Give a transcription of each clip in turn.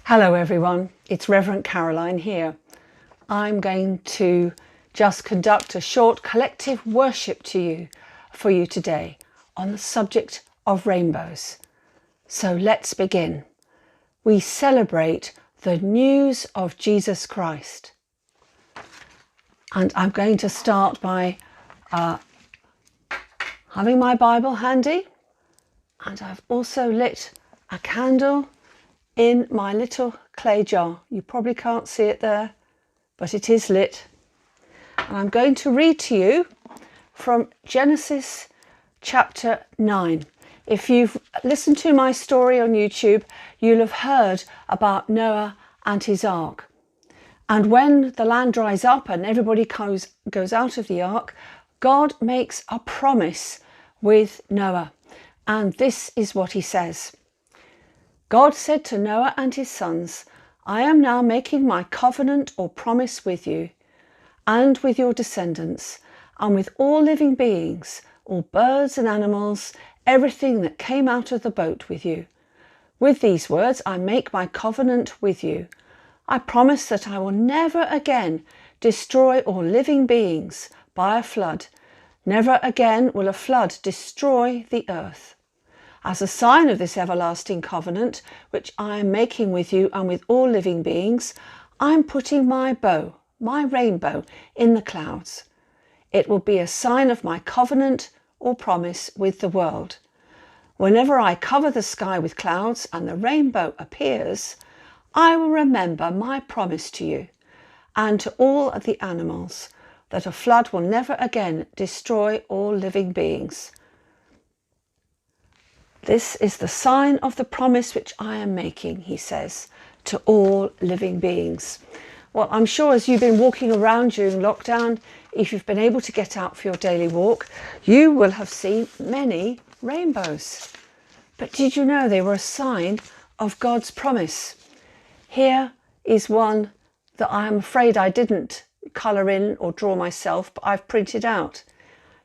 Hello everyone, it's Reverend Caroline here. I'm going to just conduct a short collective worship for you today on the subject of rainbows. So let's begin. We celebrate the news of Jesus Christ. And I'm going to start by having my Bible handy, and I've also lit a candle in my little clay jar. You probably can't see it there, but it is lit. And I'm going to read to you from Genesis chapter 9. If you've listened to my story on YouTube, you'll have heard about Noah and his ark. And when the land dries up and everybody goes out of the ark, God makes a promise with Noah. And this is what he says. God said to Noah and his sons, I am now making my covenant or promise with you and with your descendants and with all living beings, all birds and animals, everything that came out of the boat with you. With these words, I make my covenant with you. I promise that I will never again destroy all living beings by a flood. Never again will a flood destroy the earth. As a sign of this everlasting covenant, which I am making with you and with all living beings, I'm putting my rainbow, in the clouds. It will be a sign of my covenant or promise with the world. Whenever I cover the sky with clouds and the rainbow appears, I will remember my promise to you and to all of the animals, that a flood will never again destroy all living beings. This is the sign of the promise which I am making, he says, to all living beings. Well, I'm sure as you've been walking around during lockdown, if you've been able to get out for your daily walk, you will have seen many rainbows. But did you know they were a sign of God's promise? Here is one that I am afraid I didn't colour in or draw myself, but I've printed out.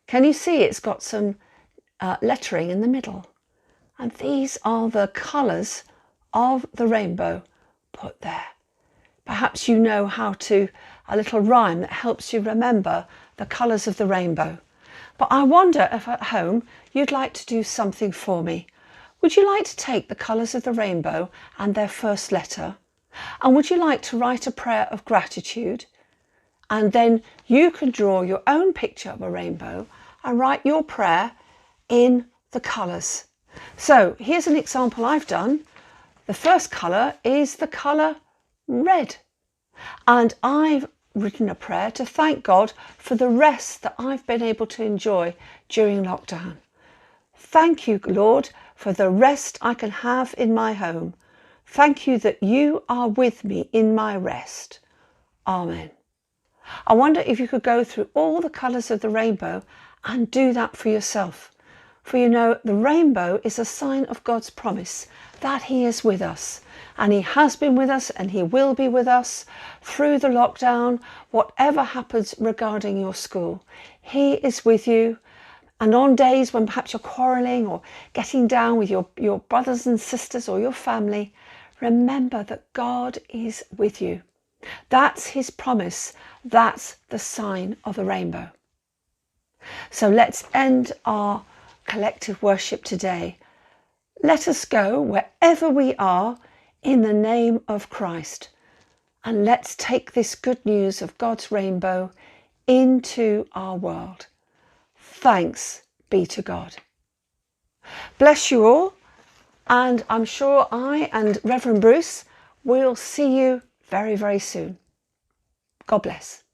Can you see it's got some lettering in the middle? And these are the colours of the rainbow put there. Perhaps you know a little rhyme that helps you remember the colours of the rainbow. But I wonder if at home you'd like to do something for me. Would you like to take the colours of the rainbow and their first letter? And would you like to write a prayer of gratitude? And then you can draw your own picture of a rainbow and write your prayer in the colours. So here's an example I've done. The first colour is the colour red. And I've written a prayer to thank God for the rest that I've been able to enjoy during lockdown. Thank you, Lord, for the rest I can have in my home. Thank you that you are with me in my rest. Amen. I wonder if you could go through all the colours of the rainbow and do that for yourself. For you know, the rainbow is a sign of God's promise that he is with us. And he has been with us and he will be with us through the lockdown, whatever happens regarding your school. He is with you. And on days when perhaps you're quarrelling or getting down with your brothers and sisters or your family, remember that God is with you. That's his promise. That's the sign of the rainbow. So let's end our collective worship today. Let us go wherever we are in the name of Christ, and let's take this good news of God's rainbow into our world. Thanks be to God. Bless you all, and I'm sure I and Reverend Bruce will see you very, very soon. God bless.